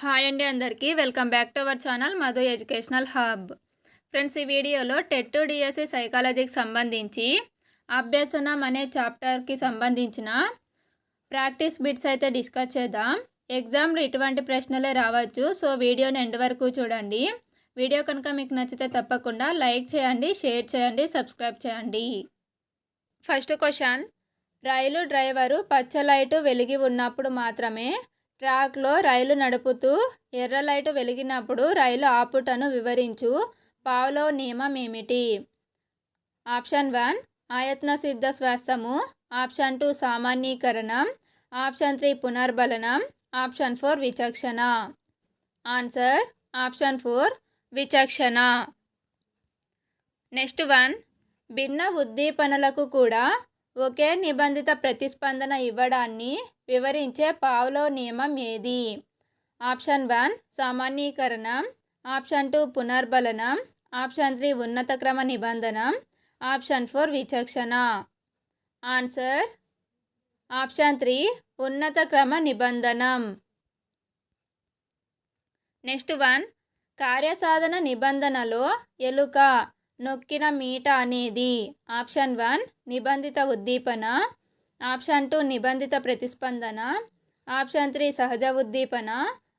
Hi అండి అందరికీ welcome back to our channel Madhu educational hub. Friends, ఈ వీడియోలో టెట్ డిఎస్సి సైకాలజీకి సంబంధించి అభ్యసనం అనే చాప్టర్కి సంబంధించిన ప్రాక్టీస్ బిట్స్ అయితే డిస్కస్ చేద్దాం. ఎగ్జామ్లో ఇటువంటి ప్రశ్నలే రావచ్చు, సో వీడియోని ఎండ్ వరకు చూడండి. వీడియో కనుక మీకు నచ్చితే తప్పకుండా లైక్ చేయండి, షేర్ చేయండి, సబ్స్క్రైబ్ చేయండి. ఫస్ట్ క్వశ్చన్, రైలు డ్రైవరు పచ్చ లైటు వెలిగి ఉన్నప్పుడు మాత్రమే ట్రాక్లో రైలు నడుపుతూ ఎర్ర లైటు వెలిగినప్పుడు రైలు ఆపుటను వివరించు. పావ్లోవ్ నియమం ఏమిటి? ఆప్షన్ 1 ఆయత్న సిద్ధ శ్వాసము, ఆప్షన్ 2 సామాన్యీకరణం, ఆప్షన్ 3 పునర్బలనం, ఆప్షన్ 4 విచక్షణ. ఆన్సర్ ఆప్షన్ 4 విచక్షణ. నెక్స్ట్ 1, భిన్న ఉద్దీపనలకు కూడా ఒకే నిబంధిత ప్రతిస్పందన ఇవ్వడాన్ని వివరించే పావ్లోవ్ నియమం ఏది? ఆప్షన్ 1 సామాన్యీకరణం, ఆప్షన్ 2 పునర్బలనం, ఆప్షన్ 3 ఉన్నత క్రమ నిబంధనం, ఆప్షన్ 4 విచక్షణ. ఆన్సర్ ఆప్షన్ 3 ఉన్నత క్రమ నిబంధనం. నెక్స్ట్ 1, కార్యసాధన నిబంధనలో ఎలుక నొక్కిన మీట అనేది ఆప్షన్ 1 నిబంధిత ఉద్దీపన, ఆప్షన్ 2 నిబంధిత ప్రతిస్పందన, ఆప్షన్ 3 సహజ ఉద్దీపన,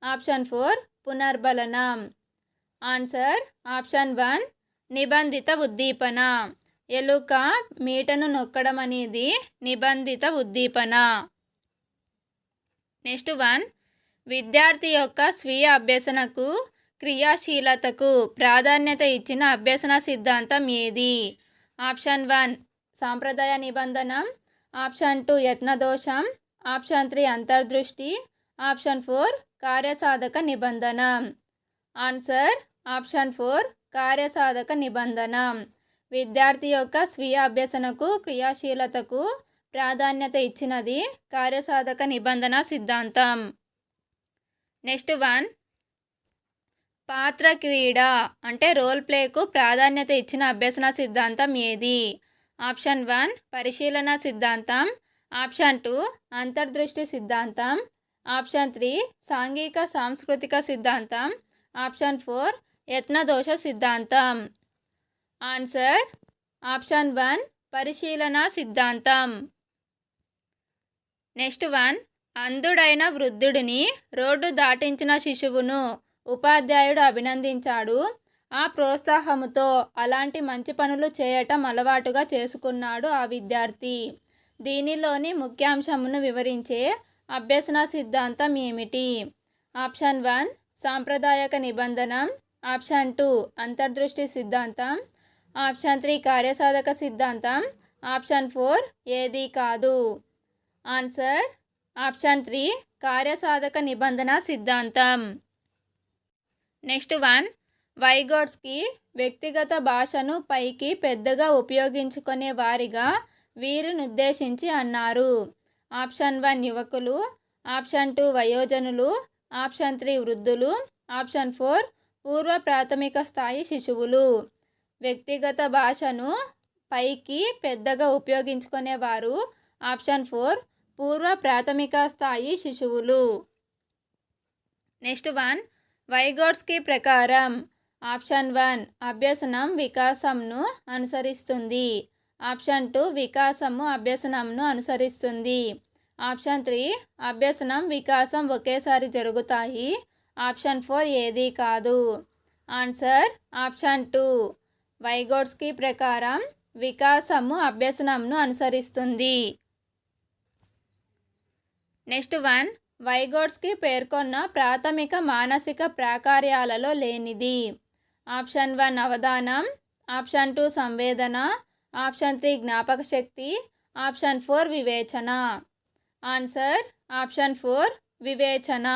ఆప్షన్ 4 పునర్బలనం. ఆన్సర్ ఆప్షన్ 1 నిబంధిత ఉద్దీపన. ఎలుక మీటను నొక్కడం అనేది నిబంధిత ఉద్దీపన. నెక్స్ట్ 1, విద్యార్థి యొక్క స్వీయ అభ్యసనకు క్రియాశీలతకు ప్రాధాన్యత ఇచ్చిన అభ్యసన సిద్ధాంతం ఏది? ఆప్షన్ 1 సాంప్రదాయ నిబంధనం, ఆప్షన్ 2 యత్నదోషం, ఆప్షన్ 3 అంతర్దృష్టి, ఆప్షన్ 4 కార్యసాధక నిబంధనం. ఆన్సర్ ఆప్షన్ 4 కార్యసాధక నిబంధనం. విద్యార్థి యొక్క స్వీయ అభ్యసనకు క్రియాశీలతకు ప్రాధాన్యత ఇచ్చినది కార్యసాధక నిబంధన సిద్ధాంతం. నెక్స్ట్ 1, పాత్ర క్రీడ అంటే రోల్ ప్లేకు ప్రాధాన్యత ఇచ్చిన అభ్యసన సిద్ధాంతం ఏది? ఆప్షన్ 1 పరిశీలన సిద్ధాంతం, ఆప్షన్ 2 అంతర్దృష్టి సిద్ధాంతం, ఆప్షన్ 3 సాంఘిక సాంస్కృతిక సిద్ధాంతం, ఆప్షన్ 4 యత్నదోష సిద్ధాంతం. ఆన్సర్ ఆప్షన్ 1 పరిశీలన సిద్ధాంతం. నెక్స్ట్ 1, అంధుడైన వృద్ధుడిని రోడ్డు దాటించిన శిశువును ఉపాధ్యాయుడు అభినందించాడు. ఆ ప్రోత్సాహముతో అలాంటి మంచి పనులు చేయటం అలవాటుగా చేసుకున్నాడు ఆ విద్యార్థి. దీనిలోని ముఖ్యాంశమును వివరించే అభ్యసన సిద్ధాంతం ఏమిటి? ఆప్షన్ 1 సాంప్రదాయక నిబంధనం, ఆప్షన్ 2 అంతర్దృష్టి సిద్ధాంతం, ఆప్షన్ 3 కార్యసాధక సిద్ధాంతం, ఆప్షన్ 4 ఏది కాదు. ఆన్సర్ ఆప్షన్ 3 కార్యసాధక నిబంధన సిద్ధాంతం. నెక్స్ట్ 1, వైగోట్స్కి వ్యక్తిగత భాషను పైకి పెద్దగా ఉపయోగించుకునే వారిగా వీరిని ఉద్దేశించి అన్నారు. ఆప్షన్ 1 యువకులు, ఆప్షన్ 2 వయోజనులు, ఆప్షన్ 3 వృద్ధులు, ఆప్షన్ 4 పూర్వ ప్రాథమిక స్థాయి శిశువులు. వ్యక్తిగత భాషను పైకి పెద్దగా ఉపయోగించుకునేవారు ఆప్షన్ 4 పూర్వ ప్రాథమిక స్థాయి శిశువులు. నెక్స్ట్ 1, వైగోట్స్కి ప్రకారం ఆప్షన్ 1 అభ్యసనం వికాసంను అనుసరిస్తుంది, ఆప్షన్ 2 వికాసము అభ్యసనంను అనుసరిస్తుంది, ఆప్షన్ 3 అభ్యసనం వికాసం ఒకేసారి జరుగుతాయి, ఆప్షన్ 4 ఏది కాదు. ఆన్సర్ ఆప్షన్ 2 వైగోట్స్కి ప్రకారం వికాసము అభ్యసనంను అనుసరిస్తుంది. నెక్స్ట్ 1, వైగోట్స్కి పేర్కొన్న ప్రాథమిక మానసిక ప్రాకార్యాలలో లేనిది. ఆప్షన్ 1 అవధానం, ఆప్షన్ 2 సంవేదన, ఆప్షన్ 3 జ్ఞాపక శక్తి, ఆప్షన్ 4 వివేచన. ఆన్సర్ ఆప్షన్ 4 వివేచన.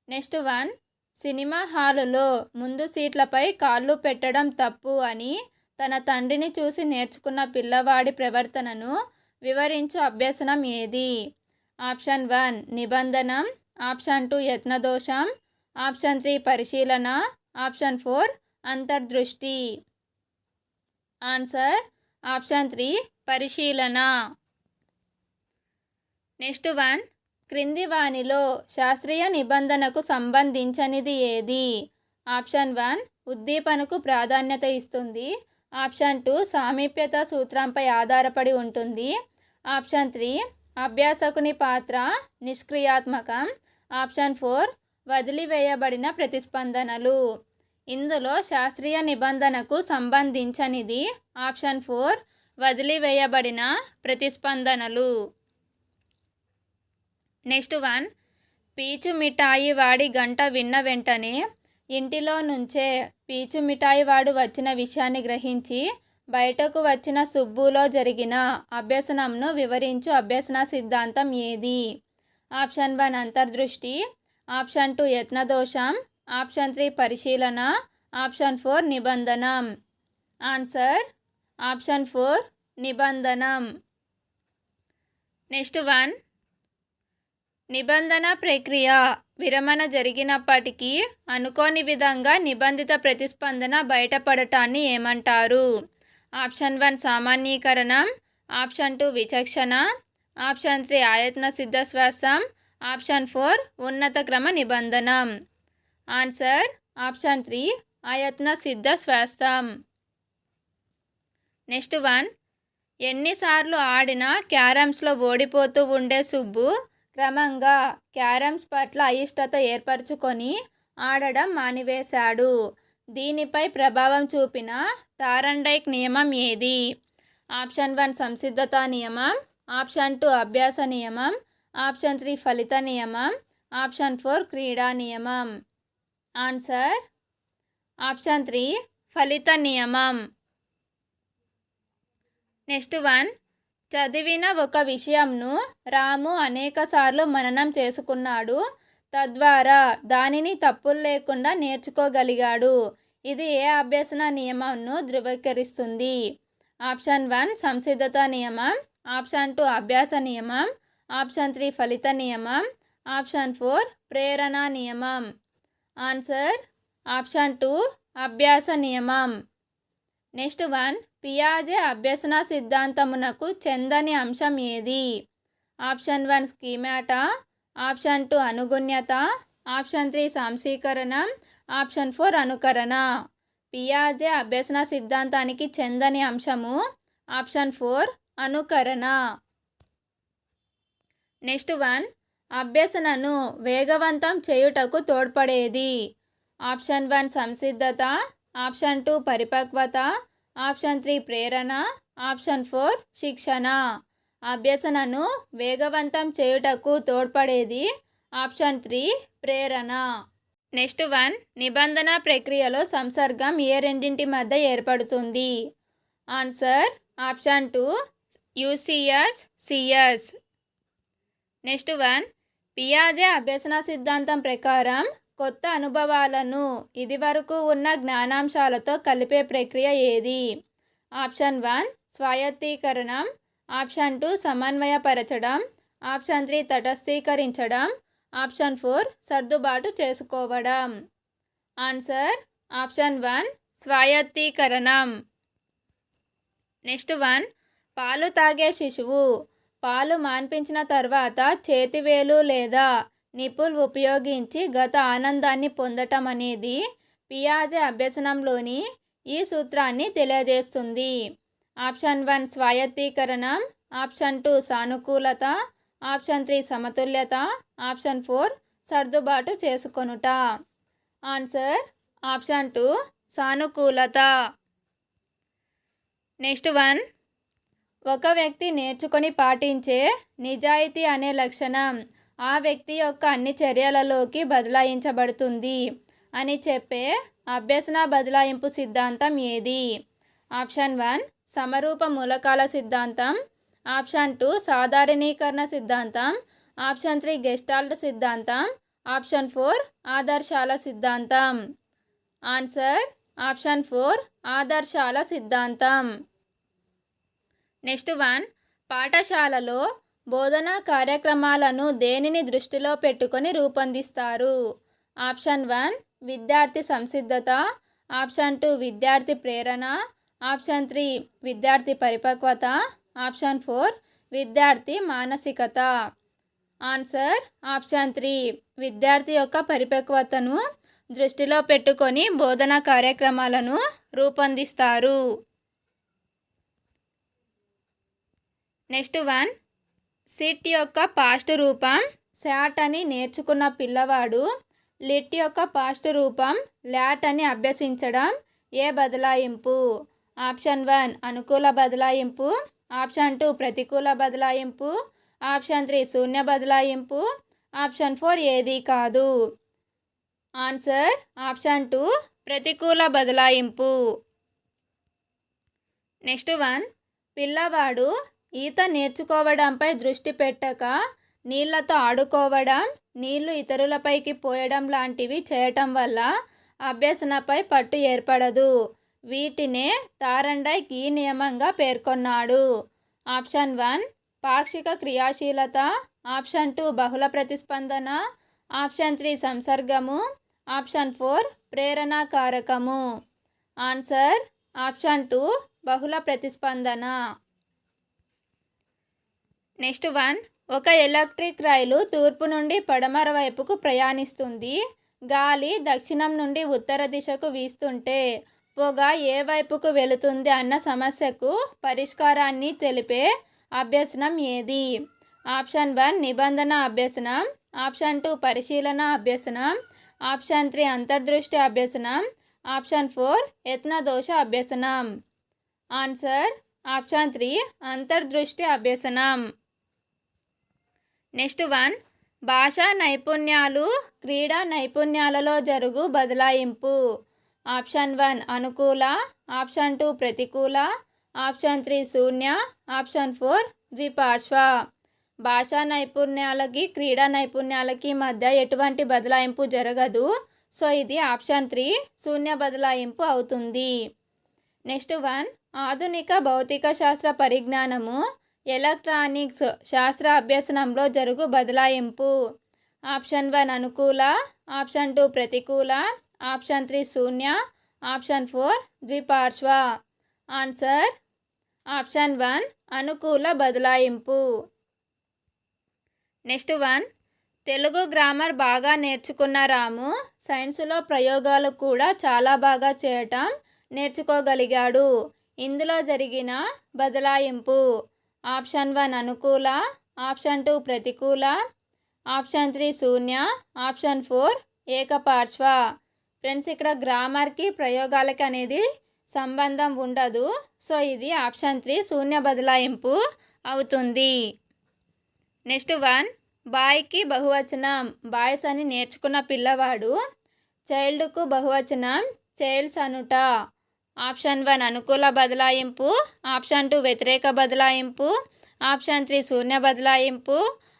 నెక్స్ట్ 1, సినిమా హాలులో ముందు సీట్లపై కాళ్ళు పెట్టడం తప్పు అని తన తండ్రిని చూసి నేర్చుకున్న పిల్లవాడి ప్రవర్తనను వివరించు అభ్యసనం ఏది? ఆప్షన్ 1 నిబంధనం, ఆప్షన్ 2 యత్నదోషం, ఆప్షన్ 3 పరిశీలన, ఆప్షన్ 4 అంతర్దృష్టి. ఆన్సర్ ఆప్షన్ 3 పరిశీలన. నెక్స్ట్ 1, క్రింది వానిలో శాస్త్రీయ నిబంధనకు సంబంధించనిది ఏది? ఆప్షన్ 1 ఉద్దీపనకు ప్రాధాన్యత ఇస్తుంది. ఆప్షన్ 2 సామీప్యత సూత్రంపై ఆధారపడి ఉంటుంది. ఆప్షన్ 3 అభ్యాసకుని పాత్ర నిష్క్రియాత్మకం. ఆప్షన్ 4 వదిలివేయబడిన ప్రతిస్పందనలు. ఇందులో శాస్త్రీయ నిబంధనకు సంబంధించనిది ఆప్షన్ 4 వదిలివేయబడిన ప్రతిస్పందనలు. నెక్స్ట్ 1 పీచు మిఠాయి వాడి గంట విన్న వెంటనే ఇంటిలో నుంచే పీచు మిఠాయి వాడు వచ్చిన విషయాన్ని గ్రహించి బయటకు వచ్చిన సుబ్బులో జరిగిన అభ్యసనంను వివరించు అభ్యసన సిద్ధాంతం ఏది? ఆప్షన్ 1 అంతర్దృష్టి. ఆప్షన్ 2 యత్నదోషం. ఆప్షన్ 3 పరిశీలన. ఆప్షన్ 4 నిబంధనం. ఆన్సర్ ఆప్షన్ 4 నిబంధనం. నెక్స్ట్ 1 నిబంధన ప్రక్రియ విరమణ జరిగినప్పటికీ అనుకోని విధంగా నిబంధిత ప్రతిస్పందన బయటపడటాన్ని ఏమంటారు? ఆప్షన్ 1 సామాన్యీకరణం. ఆప్షన్ 2 విచక్షణ. ఆప్షన్ 3 ఆయత్న సిద్ధశ్వాసం. ఆప్షన్ 4 ఉన్నత క్రమ నిబంధనం. ఆన్సర్ ఆప్షన్ 3 ఆయత్న సిద్ధశ్వాసం. నెక్స్ట్ 1 ఎన్నిసార్లు ఆడినా క్యారమ్స్లో ఓడిపోతూ ఉండే సుబ్బు క్రమంగా క్యారమ్స్ పట్ల అయిష్టత ఏర్పరచుకొని ఆడడం మానివేశాడు. దీనిపై ప్రభావం చూపిన తారండైక్ నియమం ఏది? ఆప్షన్ 1 సంసిద్ధతా నియమం. ఆప్షన్ 2 అభ్యాస నియమం. ఆప్షన్ 3 ఫలిత నియమం. ఆప్షన్ 4 క్రీడా నియమం. ఆన్సర్ ఆప్షన్ 3 ఫలిత నియమం. నెక్స్ట్ 1 చదివిన ఒక విషయంను రాము అనేకసార్లు మననం చేసుకున్నాడు. తద్వారా దానిని తప్పులు లేకుండా నేర్చుకోగలిగాడు. ఇది ఏ అభ్యసన నియమంను ధృవీకరిస్తుంది? ఆప్షన్ 1 సంసిద్ధత నియమం. ఆప్షన్ 2 అభ్యాస నియమం. ఆప్షన్ 3 ఫలిత నియమం. ఆప్షన్ 4 ప్రేరణ నియమం. ఆన్సర్ ఆప్షన్ 2 అభ్యాస నియమం. నెక్స్ట్ 1 పియాజే అభ్యసన సిద్ధాంతమునకు చెందని అంశం ఏది? Option 1 schemata. ఆప్షన్ 2 అనుగుణ్యత. ఆప్షన్ 3 సాంశీకరణం. ఆప్షన్ 4 అనుకరణ. పియాజే అభ్యసన సిద్ధాంతానికి చెందని అంశము ఆప్షన్ 4 అనుకరణ. నెక్స్ట్ 1 అభ్యసనను వేగవంతం చేయుటకు తోడ్పడేది? ఆప్షన్ 1 సంసిద్ధత. ఆప్షన్ 2 పరిపక్వత. ఆప్షన్ 3 ప్రేరణ. ఆప్షన్ 4 శిక్షణ. అభ్యసనను వేగవంతం చేయుటకు తోడ్పడేది ఆప్షన్ 3 ప్రేరణ. నెక్స్ట్ 1 నిబంధన ప్రక్రియలో సంసర్గం ఏ రెండింటి మధ్య ఏర్పడుతుంది? Answer option 2 UCS CS. Next 1 పియాజే అభ్యసన సిద్ధాంతం ప్రకారం కొత్త అనుభవాలను ఇదివరకు ఉన్న జ్ఞానాంశాలతో కలిపే ప్రక్రియ ఏది? ఆప్షన్ 1 స్వాయత్తీకరణం. ఆప్షన్ 2 సమన్వయపరచడం. ఆప్షన్ 3 తటస్థీకరించడం. ఆప్షన్ 4 సర్దుబాటు చేసుకోవడం. Answer option 1 స్వాయత్తీకరణం. నెక్స్ట్ 1 పాలు తాగే శిశువు పాలు మాన్పించిన తర్వాత చేతివేలు లేదా నిపుల్ ఉపయోగించి గత ఆనందాన్ని పొందటం అనేది పియాజే అభ్యసనంలోని ఈ సూత్రాన్ని తెలియజేస్తుంది. ఆప్షన్ 1 స్వాయత్తీకరణం. ఆప్షన్ 2 సానుకూలత. ఆప్షన్ 3 సమతుల్యత. ఆప్షన్ 4 సర్దుబాటు చేసుకొనుట. ఆన్సర్ ఆప్షన్ 2 సానుకూలత. నెక్స్ట్ 1 ఒక వ్యక్తి నేర్చుకొని పాటించే నిజాయితీ అనే లక్షణం ఆ వ్యక్తి యొక్క అన్ని చర్యలలోకి బదలాయించబడుతుంది అని చెప్పే అభ్యసన బదలాయింపు సిద్ధాంతం ఏది? ఆప్షన్ 1 సమరూప మూలకాల సిద్ధాంతం. ఆప్షన్ 2 సాధారణీకరణ సిద్ధాంతం. ఆప్షన్ 3 గెస్టాల్ట్ సిద్ధాంతం. ఆప్షన్ 4 ఆదర్శాల సిద్ధాంతం. ఆన్సర్ ఆప్షన్ 4 ఆదర్శాల సిద్ధాంతం. నెక్స్ట్ 1 పాఠశాలలో బోధనా కార్యక్రమాలను దేనిని దృష్టిలో పెట్టుకొని రూపొందిస్తారు? ఆప్షన్ 1 విద్యార్థి సంసిద్ధత. ఆప్షన్ 2 విద్యార్థి ప్రేరణ. ఆప్షన్ 3 విద్యార్థి పరిపక్వత. ఆప్షన్ 4 విద్యార్థి మానసికత. Answer option 3. విద్యార్థి యొక్క పరిపక్వతను దృష్టిలో పెట్టుకొని బోధనా కార్యక్రమాలను రూపొందిస్తారు. నెక్స్ట్ 1. సిట్ యొక్క పాస్ట్ రూపం శాట్ అని నేర్చుకున్న పిల్లవాడు లిట్ యొక్క పాస్ట్ రూపం లాట్ అని అభ్యసించడం ఏ బదలాయింపు? ఆప్షన్ 1 అనుకూల బదలాయింపు, ఆప్షన్ 2 ప్రతికూల బదలాయింపు, ఆప్షన్ 3 శూన్య బదలాయింపు, ఆప్షన్ 4 ఏది కాదు. ఆన్సర్ ఆప్షన్ 2 ప్రతికూల బదలాయింపు. నెక్స్ట్ 1. పిల్లవాడు ఈత నేర్చుకోవడంపై దృష్టి పెట్టక నీళ్లతో ఆడుకోవడం, నీళ్లు ఇతరులపైకి పోయడం లాంటివి చేయటం వల్ల అభ్యసనపై పట్టు ఏర్పడదు. వీటినే తారండైక్ ఈ నియమంగా పేర్కొన్నాడు. ఆప్షన్ 1 పాక్షిక క్రియాశీలత, ఆప్షన్ 2 బహుళ ప్రతిస్పందన, ఆప్షన్ 3 సంసర్గము, ఆప్షన్ 4 ప్రేరణ కారకము. ఆన్సర్ ఆప్షన్ 2 బహుళ ప్రతిస్పందన. నెక్స్ట్ 1. ఒక ఎలక్ట్రిక్ రైలు తూర్పు నుండి పడమర వైపుకు ప్రయాణిస్తుంది. గాలి దక్షిణం నుండి ఉత్తర దిశకు వీస్తుంటే పొగ ఏ వైపుకు వెళుతుంది అన్న సమస్యకు పరిష్కారాన్ని తెలిపే అభ్యసనం ఏది? ఆప్షన్ 1 నిబంధన అభ్యసనం, ఆప్షన్ 2 పరిశీలన అభ్యసనం, ఆప్షన్ 3 అంతర్దృష్టి అభ్యసనం, ఆప్షన్ 4 యత్నదోష అభ్యసనం. ఆన్సర్ ఆప్షన్ 3 అంతర్దృష్టి అభ్యసనం. నెక్స్ట్ 1. భాషా నైపుణ్యాలు క్రీడా నైపుణ్యాలలో జరుగు బదలాయింపు. ఆప్షన్ 1 అనుకూల, ఆప్షన్ 2 ప్రతికూల, ఆప్షన్ 3 శూన్య, ఆప్షన్ 4 ద్విపార్శ్వ. భాషా నైపుణ్యాలకి క్రీడా నైపుణ్యాలకి మధ్య ఎటువంటి బదలాయింపు జరగదు. సో ఇది ఆప్షన్ 3 శూన్య బదలాయింపు అవుతుంది. నెక్స్ట్ 1. ఆధునిక భౌతిక శాస్త్ర పరిజ్ఞానము ఎలక్ట్రానిక్స్ శాస్త్ర అభ్యసనంలో జరుగు బదలాయింపు. ఆప్షన్ 1 అనుకూల, ఆప్షన్ 2 ప్రతికూల, ఆప్షన్ 3 శూన్య, ఆప్షన్ 4 ద్విపార్శ్వ. ఆన్సర్ ఆప్షన్ 1 అనుకూల బదలాయింపు. నెక్స్ట్ 1. తెలుగు గ్రామర్ బాగా నేర్చుకున్న రాము సైన్సులో ప్రయోగాలు కూడా చాలా బాగా చేయటం నేర్చుకోగలిగాడు. ఇందులో జరిగిన బదలాయింపు. ఆప్షన్ 1 అనుకూల, ఆప్షన్ 2 ప్రతికూల, ఆప్షన్ 3 శూన్య, ఆప్షన్ 4 ఏకపార్శ్వ. ఫ్రెండ్స్ ఇక్కడ గ్రామర్కి ప్రయోగాలకి అనేది సంబంధం ఉండదు. సో ఇది ఆప్షన్ 3 శూన్య బదలాయింపు అవుతుంది. నెక్స్ట్ 1. బాయ్కి బహువచనం బాయ్స్ అని నేర్చుకున్న పిల్లవాడు చైల్డ్కు బహువచనం చైల్డ్స్ అనుట. ఆప్షన్ 1 అనుకూల బదలాయింపు, ఆప్షన్ 2 వ్యతిరేక బదలాయింపు, ఆప్షన్ 3 శూన్య బదలాయింపు,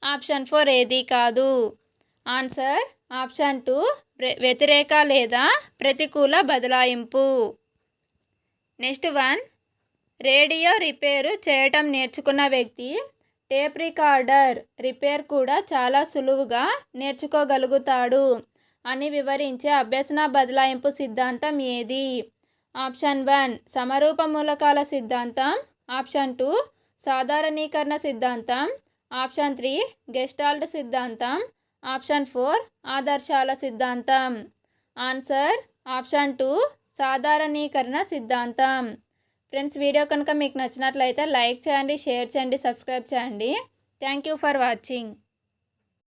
ఆప్షన్ 4 ఏది కాదు. ఆన్సర్ ఆప్షన్ 2 వ్యతిరేక లేదా ప్రతికూల బదలాయింపు. నెక్స్ట్ 1. రేడియో రిపేరు చేయటం నేర్చుకున్న వ్యక్తి టేప్ రికార్డర్ రిపేర్ కూడా చాలా సులువుగా నేర్చుకోగలుగుతాడు అని వివరించే అభ్యసన బదలాయింపు సిద్ధాంతం ఏది? ఆప్షన్ 1 సమరూప మూలకాల సిద్ధాంతం, ఆప్షన్ 2 సాధారణీకరణ సిద్ధాంతం, ఆప్షన్ 3 గెస్టాల్ట్ సిద్ధాంతం, ఆప్షన్ 4 ఆదర్శాల సిద్ధాంతం. ఆన్సర్ ఆప్షన్ 2 సాధారణీకరణ సిద్ధాంతం. ఫ్రెండ్స్ వీడియో కనుక మీకు నచ్చినట్లయితే లైక్ చేయండి, షేర్ చేయండి, సబ్స్క్రైబ్ చేయండి. Thank you for watching.